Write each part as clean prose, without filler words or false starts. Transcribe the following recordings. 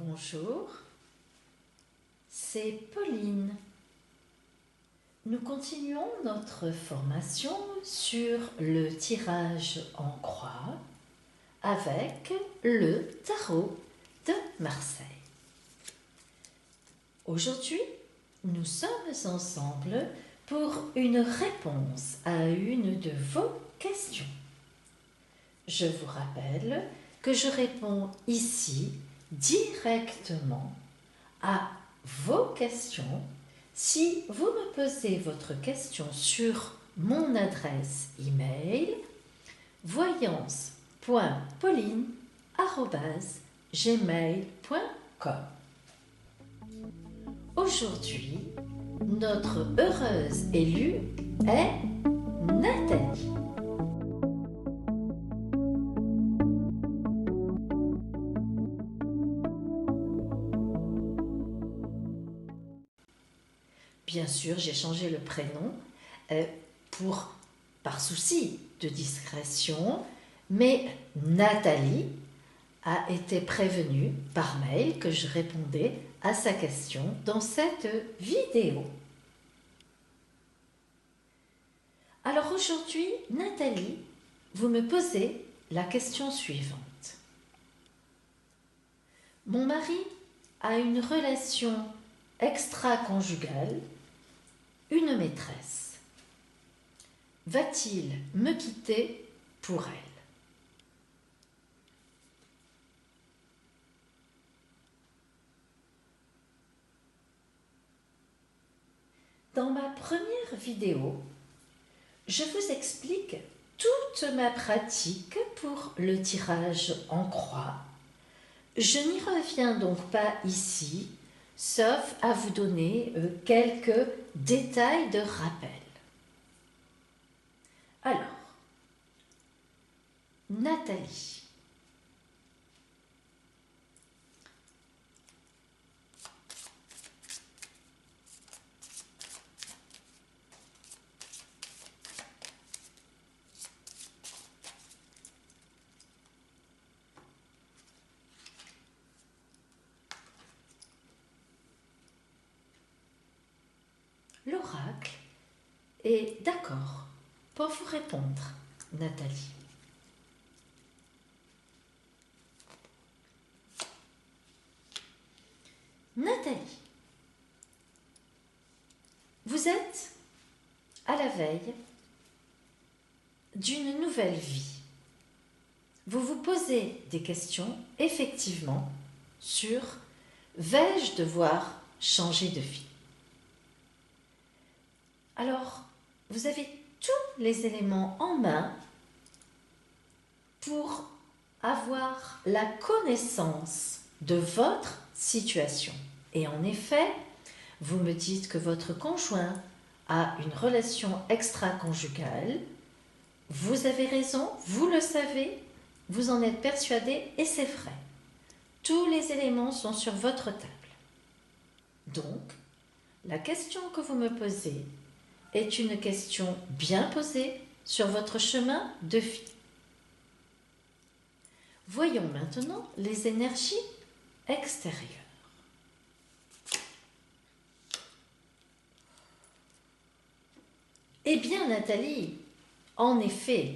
Bonjour, c'est Pauline. Nous continuons notre formation sur le tirage en croix avec le tarot de Marseille. Aujourd'hui, nous sommes ensemble pour une réponse à une de vos questions. Je vous rappelle que je réponds ici directement à vos questions. Si vous me posez votre question sur mon adresse email voyance.pauline@gmail.com. Aujourd'hui, notre heureuse élue est Nathalie. Bien sûr, j'ai changé le prénom par souci de discrétion, mais Nathalie a été prévenue par mail que je répondais à sa question dans cette vidéo. Alors aujourd'hui, Nathalie, vous me posez la question suivante. Mon mari a une relation extra-conjugale, une maîtresse. Va-t-il me quitter pour elle? Dans ma première vidéo, je vous explique toute ma pratique pour le tirage en croix. Je n'y reviens donc pas ici, sauf à vous donner quelques détails de rappel. Alors, Nathalie. L'oracle est d'accord pour vous répondre, Nathalie. Nathalie, vous êtes à la veille d'une nouvelle vie. Vous vous posez des questions, effectivement, sur vais-je devoir changer de vie? Alors, vous avez tous les éléments en main pour avoir la connaissance de votre situation. Et en effet, vous me dites que votre conjoint a une relation extra-conjugale. Vous avez raison, vous le savez, vous en êtes persuadé et c'est vrai. Tous les éléments sont sur votre table. Donc, la question que vous me posez est une question bien posée sur votre chemin de vie. Voyons maintenant les énergies extérieures. Eh bien, Nathalie, en effet,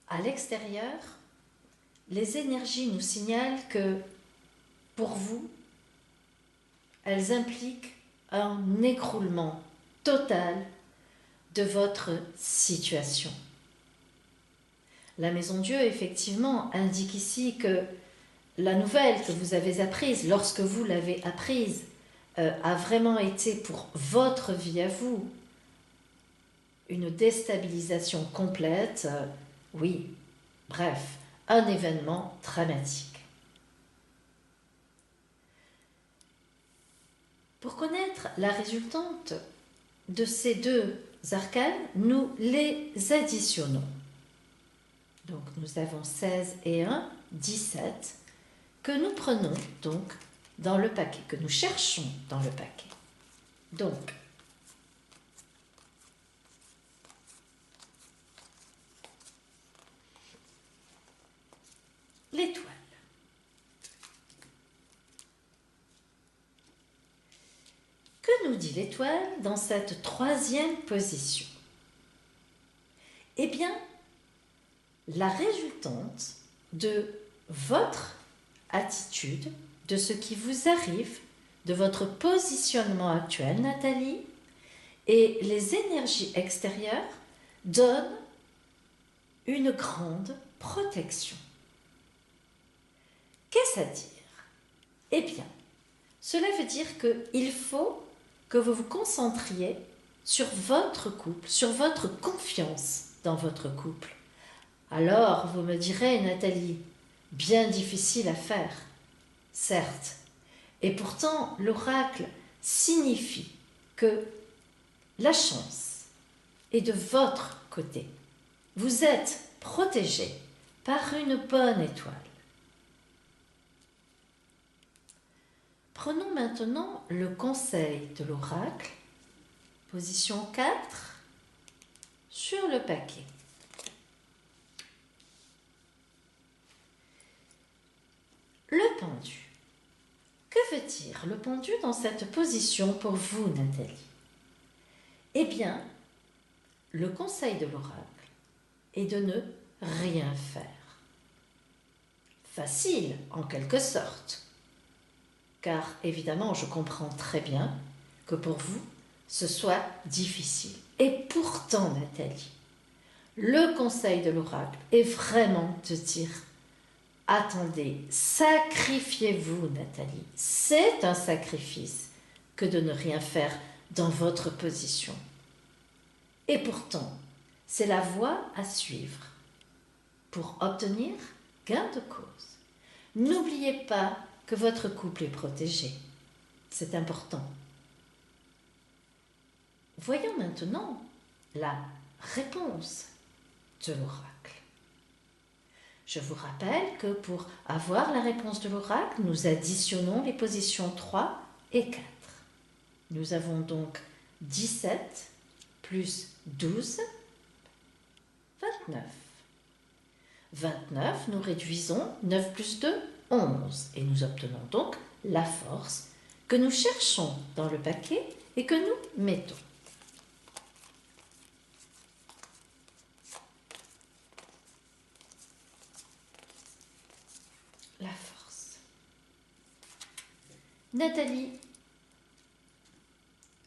à l'extérieur, les énergies nous signalent que, pour vous, elles impliquent un écroulement total de votre situation. La Maison Dieu, effectivement, indique ici que la nouvelle que vous avez apprise, lorsque vous l'avez apprise, a vraiment été pour votre vie à vous une déstabilisation complète, oui, bref, un événement dramatique. Pour connaître la résultante de ces deux arcanes, nous les additionnons. Donc nous avons 16 et 1, 17, que nous prenons donc dans le paquet, que nous cherchons dans le paquet. Donc, l'étoile. nous dit l'étoile dans cette troisième position? Eh bien, la résultante de votre attitude, de ce qui vous arrive, de votre positionnement actuel, Nathalie, et les énergies extérieures donnent une grande protection. Qu'est-ce à dire? Eh bien, cela veut dire qu'il faut que vous vous concentriez sur votre couple, sur votre confiance dans votre couple. Alors, vous me direz, Nathalie, bien difficile à faire, certes. Et pourtant, l'oracle signifie que la chance est de votre côté. Vous êtes protégé par une bonne étoile. Prenons maintenant le conseil de l'oracle, position 4, sur le paquet. Le pendu. Que veut dire le pendu dans cette position pour vous, Nathalie? Eh bien, le conseil de l'oracle est de ne rien faire. Facile, en quelque sorte. Car évidemment, je comprends très bien que pour vous, ce soit difficile. Et pourtant, Nathalie, le conseil de l'oracle est vraiment de dire « Attendez, sacrifiez-vous, Nathalie. C'est un sacrifice que de ne rien faire dans votre position. Et pourtant, c'est la voie à suivre pour obtenir gain de cause. N'oubliez pas que votre couple est protégé. C'est important. Voyons maintenant la réponse de l'oracle. Je vous rappelle que pour avoir la réponse de l'oracle, nous additionnons les positions 3 et 4. Nous avons donc 17 plus 12, 29. 29, nous réduisons 9 plus 2, 11. Et nous obtenons donc la force que nous cherchons dans le paquet et que nous mettons. La force. Nathalie,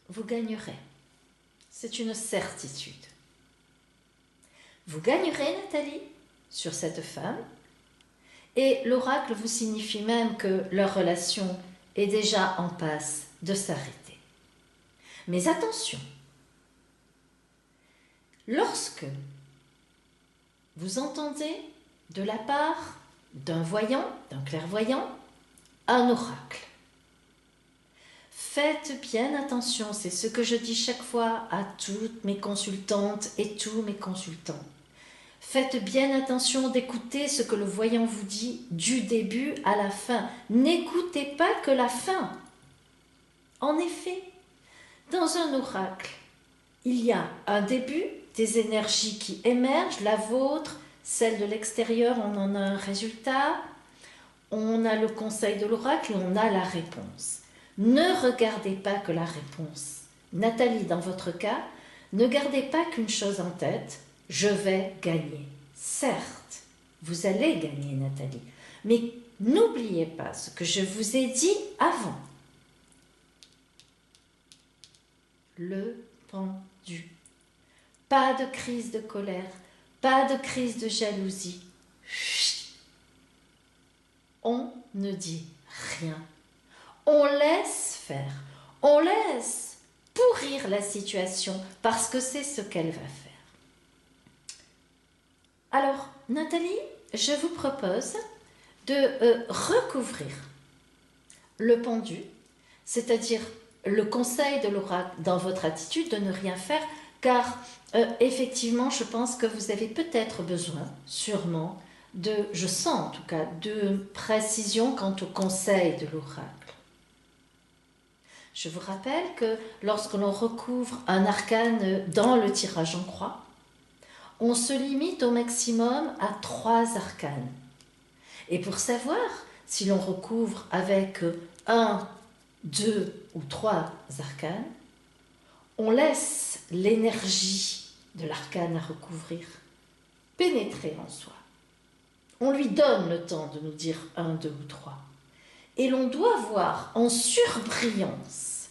vous gagnerez. C'est une certitude. Vous gagnerez, Nathalie, sur cette femme. Et l'oracle vous signifie même que leur relation est déjà en passe de s'arrêter. Mais attention, lorsque vous entendez de la part d'un voyant, d'un clairvoyant, un oracle, faites bien attention, c'est ce que je dis chaque fois à toutes mes consultantes et tous mes consultants. Faites bien attention d'écouter ce que le voyant vous dit du début à la fin. N'écoutez pas que la fin. En effet, dans un oracle, il y a un début, des énergies qui émergent, la vôtre, celle de l'extérieur, on en a un résultat, on a le conseil de l'oracle et on a la réponse. Ne regardez pas que la réponse. Nathalie, dans votre cas, ne gardez pas qu'une chose en tête, je vais gagner. Certes, vous allez gagner, Nathalie, mais n'oubliez pas ce que je vous ai dit avant. Le pendu. Pas de crise de colère, pas de crise de jalousie. Chut. On ne dit rien. On laisse faire. On laisse pourrir la situation parce que c'est ce qu'elle va faire. Alors, Nathalie, je vous propose de recouvrir le pendu, c'est-à-dire le conseil de l'oracle dans votre attitude de ne rien faire, car effectivement, je pense que vous avez peut-être besoin, sûrement, je sens en tout cas, de précision quant au conseil de l'oracle. Je vous rappelle que lorsque l'on recouvre un arcane dans le tirage en croix, on se limite au maximum à 3 arcanes. Et pour savoir si l'on recouvre avec 1, 2 ou 3 arcanes, On laisse l'énergie de l'arcane à recouvrir, pénétrer en soi. On lui donne le temps de nous dire 1, 2 ou 3. Et l'on doit voir en surbrillance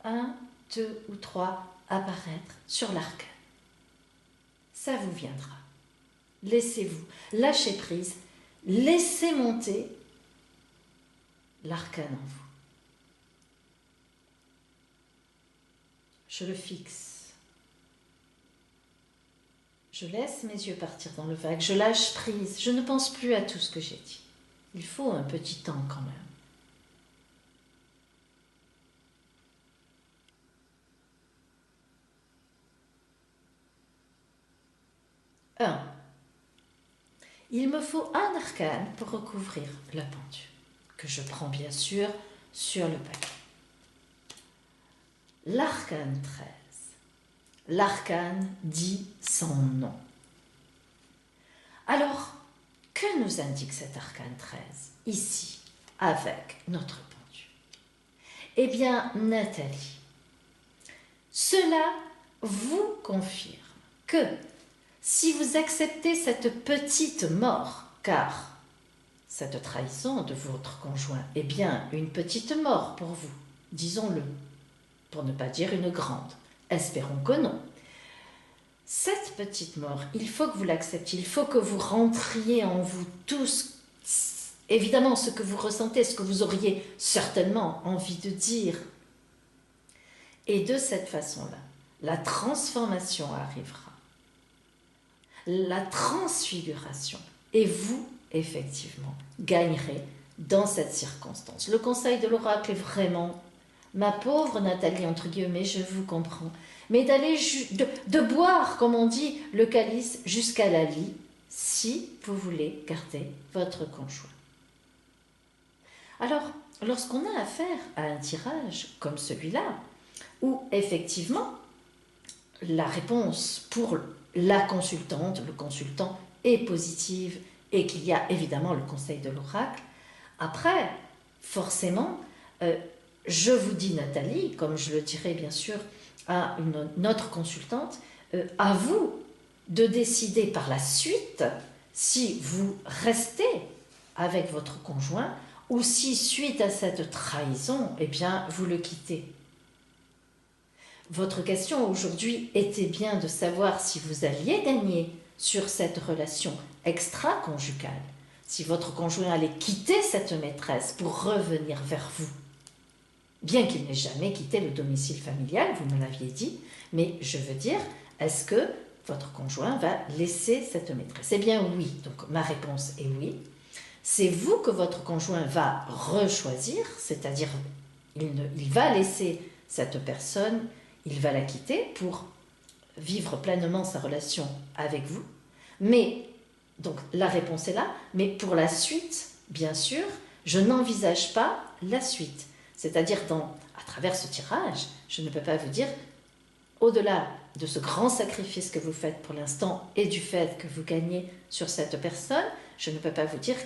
1, 2 ou 3 apparaître sur l'arcane. Ça vous viendra. Laissez-vous, lâchez prise, laissez monter l'arcane en vous. Je le fixe. Je laisse mes yeux partir dans le vague, je lâche prise, je ne pense plus à tout ce que j'ai dit. Il faut un petit temps quand même. 1. Il me faut un arcane pour recouvrir la pendule, que je prends bien sûr sur le paquet. L'arcane 13. L'arcane dit son nom. Alors, que nous indique cet arcane 13 ici, avec notre pendule? Eh bien, Nathalie, cela vous confirme que si vous acceptez cette petite mort, car cette trahison de votre conjoint est bien une petite mort pour vous, disons-le, pour ne pas dire une grande, espérons que non. Cette petite mort, il faut que vous l'acceptiez, il faut que vous rentriez en vous tous, évidemment ce que vous ressentez, ce que vous auriez certainement envie de dire. Et de cette façon-là, la transformation arrivera, la transfiguration, et vous, effectivement, gagnerez dans cette circonstance. Le conseil de l'oracle est vraiment, ma pauvre Nathalie, entre guillemets, je vous comprends, mais d'aller de boire, comme on dit, le calice jusqu'à la lie, si vous voulez garder votre conjoint. Alors, lorsqu'on a affaire à un tirage comme celui-là, où effectivement, la réponse pour la consultante, le consultant est positive et qu'il y a évidemment le conseil de l'oracle, après, forcément, je vous dis Nathalie, comme je le dirai bien sûr à une autre consultante, à vous de décider par la suite si vous restez avec votre conjoint ou si suite à cette trahison, eh bien, vous le quittez. Votre question aujourd'hui était bien de savoir si vous alliez gagner sur cette relation extra-conjugale, si votre conjoint allait quitter cette maîtresse pour revenir vers vous. Bien qu'il n'ait jamais quitté le domicile familial, vous me l'aviez dit, mais je veux dire, est-ce que votre conjoint va laisser cette maîtresse? Eh bien oui, donc ma réponse est oui. C'est vous que votre conjoint va rechoisir, c'est-à-dire il va laisser cette personne, il va la quitter pour vivre pleinement sa relation avec vous. Mais, donc la réponse est là, mais pour la suite, bien sûr, je n'envisage pas la suite. C'est-à-dire, à travers ce tirage, je ne peux pas vous dire, au-delà de ce grand sacrifice que vous faites pour l'instant et du fait que vous gagnez sur cette personne, je ne peux pas vous dire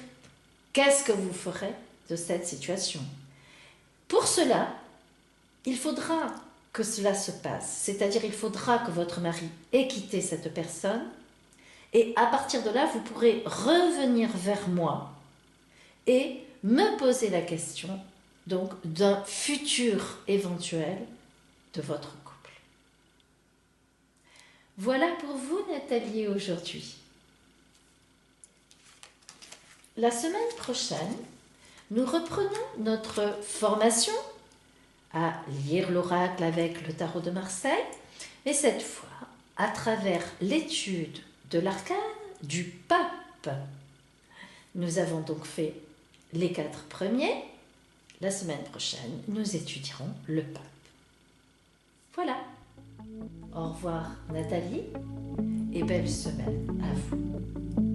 qu'est-ce que vous ferez de cette situation. Pour cela, il faudra que cela se passe, c'est-à-dire il faudra que votre mari ait quitté cette personne et à partir de là, vous pourrez revenir vers moi et me poser la question donc d'un futur éventuel de votre couple. Voilà pour vous Nathalie aujourd'hui. La semaine prochaine, nous reprenons notre formation à lire l'oracle avec le tarot de Marseille, et cette fois à travers l'étude de l'arcane du pape. Nous avons donc fait les 4 premiers. La semaine prochaine, nous étudierons le pape. Voilà. Au revoir Nathalie et belle semaine à vous.